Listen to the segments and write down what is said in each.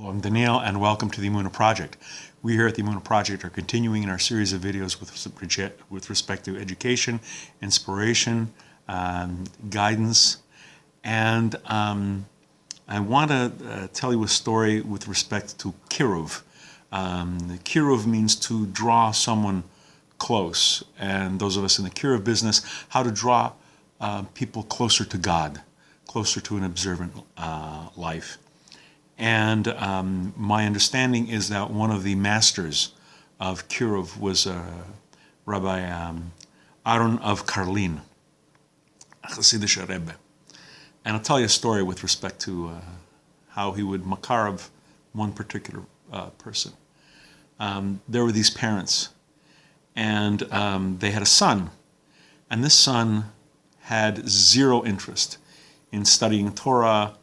I'm Daniel, and welcome to the Emunah Project. We here at the Emunah Project are continuing in our series of videos with respect to education, inspiration, guidance, and I want to tell you a story with respect to Kiruv. Kiruv means to draw someone close, and those of us in the Kiruv business, how to draw people closer to God, closer to an observant life. And my understanding is that one of the masters of Kiruv was Rabbi Aaron of Karlin, a Hasidic Rebbe. And I'll tell you a story with respect to how he would makarev one particular person. There were these parents, and they had a son, and this son had zero interest in studying Torah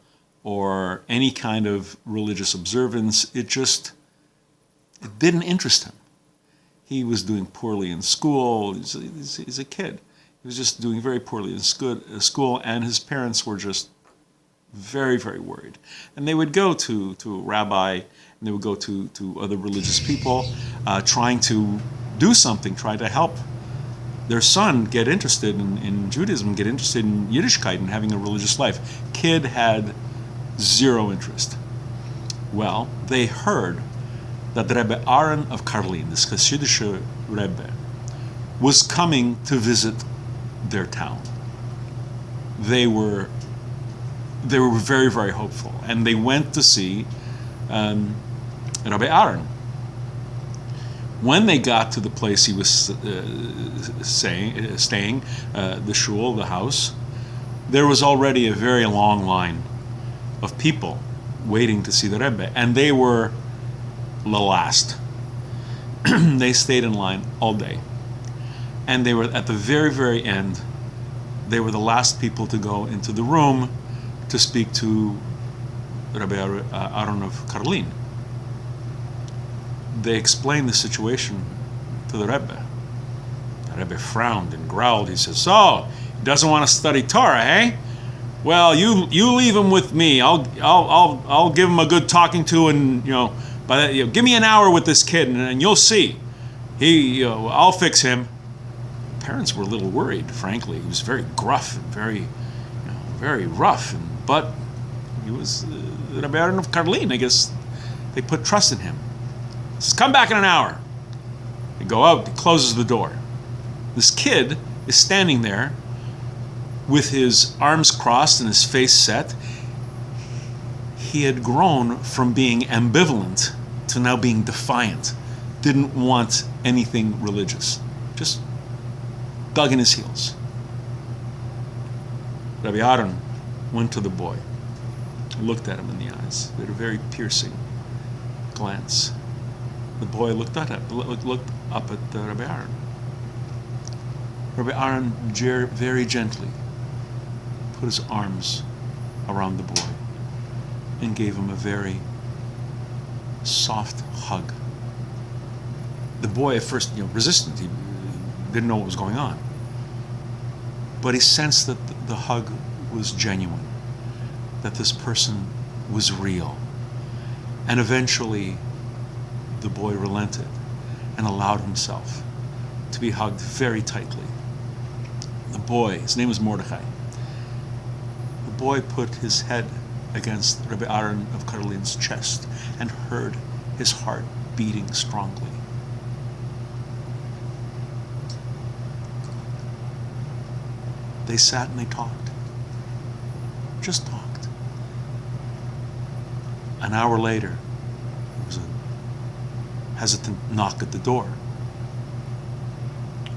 or any kind of religious observance. It didn't interest him. He was doing poorly in school. He's a kid. He was just doing very poorly in school, and his parents were just very, very worried. And they would go to a rabbi, and they would go to other religious people, trying to do something, trying to help their son get interested in Judaism, get interested in Yiddishkeit and having a religious life. Kid had zero interest. Well, they heard that the Rebbe Aaron of Karlin, this Hasidic Rebbe, was coming to visit their town. They were very, very hopeful, and they went to see Rabbi Aaron. When they got to the place he was staying, the shul, the house, there was already a very long line of people waiting to see the Rebbe, and they were the last. They stayed in line all day, and they were at the very, very end. They were the last people to go into the room to speak to Rabbi Aaron of Karlin. They explained the situation to the Rebbe. The Rebbe frowned and growled. He says, "So, he doesn't want to study Torah, eh? Well, you leave him with me. I'll give him a good talking to, and give me an hour with this kid, and you'll see. I'll fix him." Parents were a little worried, frankly. He was very gruff and very rough, but he was the Rabbi Aaron of Karlin. I guess they put trust in him. He says, "Come back in an hour." They go out. He closes the door. This kid is standing there with his arms crossed and his face set. He had grown from being ambivalent to now being defiant. Didn't want anything religious. Just dug in his heels. Rabbi Aaron went to the boy, looked at him in the eyes. They had a very piercing glance. The boy looked up at Rabbi Aaron. Rabbi Aaron very gently put his arms around the boy and gave him a very soft hug. The boy at first, resisted. He didn't know what was going on. But he sensed that the hug was genuine, that this person was real. And eventually, the boy relented and allowed himself to be hugged very tightly. The boy, his name was Mordechai, the boy put his head against Rabbi Aaron of Karlin's chest and heard his heart beating strongly. They sat and they talked. Just talked. An hour later, there was a hesitant knock at the door.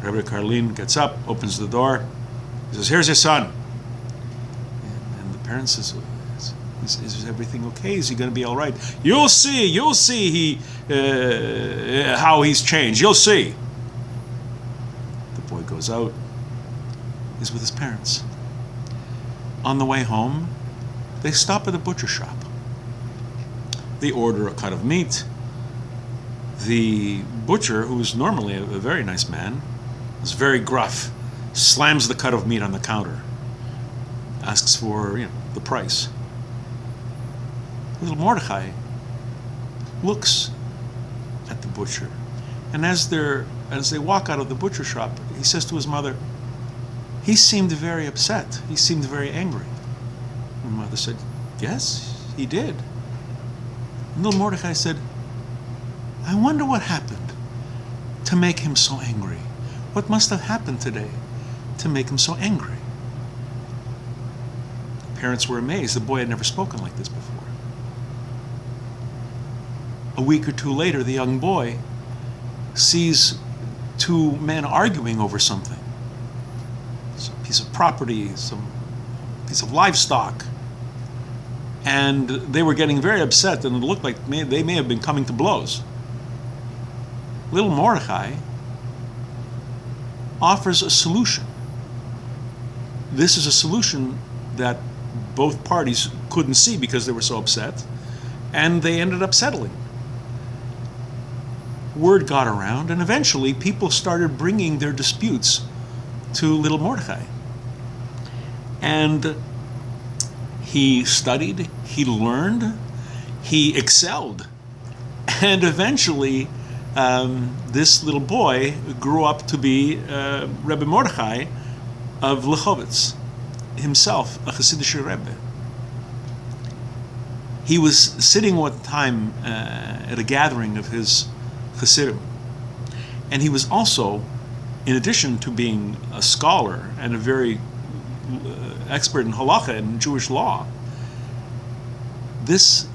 Rabbi Karlin gets up, opens the door. He says, "Here's your son." And the parent says, "Is everything okay? Is he going to be all right?" You'll see how he's changed. You'll see. The boy goes out. He's with his parents. On the way home, they stop at a butcher shop. They order a cut of meat. The butcher, who is normally a very nice man, is very gruff, slams the cut of meat on the counter, asks for the price. Little Mordechai looks at the butcher. And as they walk out of the butcher shop, he says to his mother, "He seemed very upset. He seemed very angry." And the mother said, "Yes, he did." And little Mordechai said, "I wonder what happened to make him so angry. What must have happened today to make him so angry?" The parents were amazed. The boy had never spoken like this before. A week or two later, the young boy sees two men arguing over something. Some piece of property, some piece of livestock. And they were getting very upset, and it looked like they may have been coming to blows. Little Mordechai offers a solution. This is a solution that both parties couldn't see because they were so upset, and they ended up settling. Word got around, and eventually people started bringing their disputes to little Mordechai. And he studied, he learned, he excelled. And eventually, this little boy grew up to be Rebbe Mordechai of Lechovitz, himself a Hasidic Rebbe. He was sitting one time at a gathering of his Hasidim, and he was also, in addition to being a scholar and a very expert in halacha and Jewish law, this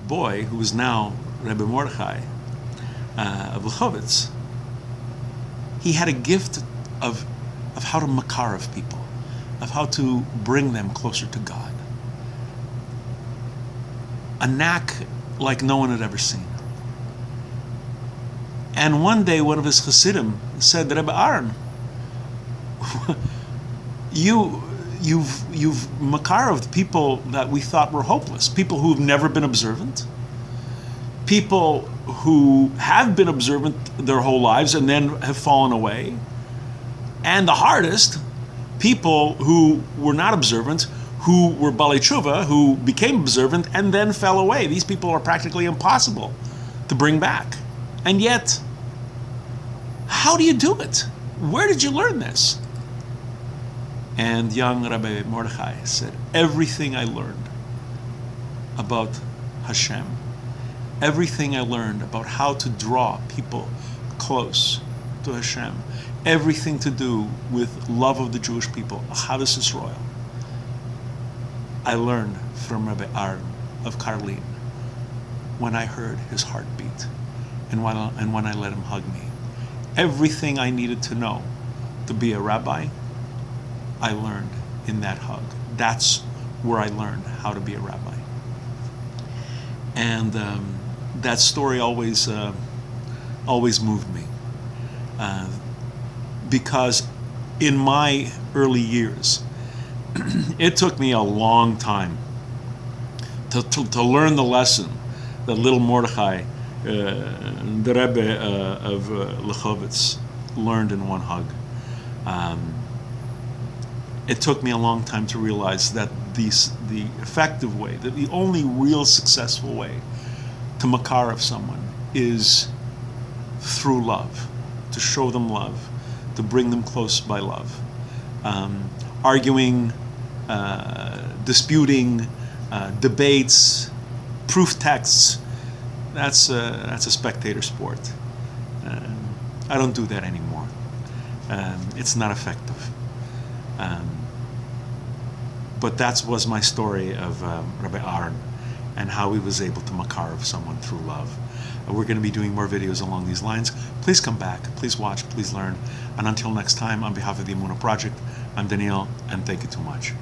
boy, who is now Rebbe Mordechai of Lechovitz, he had a gift of how to makar of people, of how to bring them closer to God. A knack like no one had ever seen. And one day, one of his Hasidim said, "Rebbe Aaron, you've makaroved people that we thought were hopeless, people who've never been observant, people who have been observant their whole lives and then have fallen away, and the hardest, people who were not observant, who were Baalei Tshuva, who became observant and then fell away. These people are practically impossible to bring back. And yet, how do you do it? Where did you learn this?" And young Rabbi Mordechai said, "Everything I learned about Hashem, everything I learned about how to draw people close to Hashem, everything to do with love of the Jewish people, Achadus Yisrael, I learned from Rabbi Aaron of Karlin when I heard his heartbeat and when I let him hug me. Everything I needed to know to be a rabbi, I learned in that hug. That's where I learned how to be a rabbi." And that story always moved me, because in my early years, it took me a long time to learn the lesson that little Mordechai, the Rebbe of Lechovitz, learned in one hug. It took me a long time to realize that the effective way, that the only real successful way to makar of someone is through love, to show them love, to bring them close by love. Arguing, disputing, debates, proof texts, that's a spectator sport. I don't do that anymore. It's not effective. But that was my story of Rabbi Aaron and how he was able to makar of someone through love. We're going to be doing more videos along these lines. Please come back, please watch, please learn. And until next time, on behalf of the Emunah Project, I'm Daniel, and thank you too much.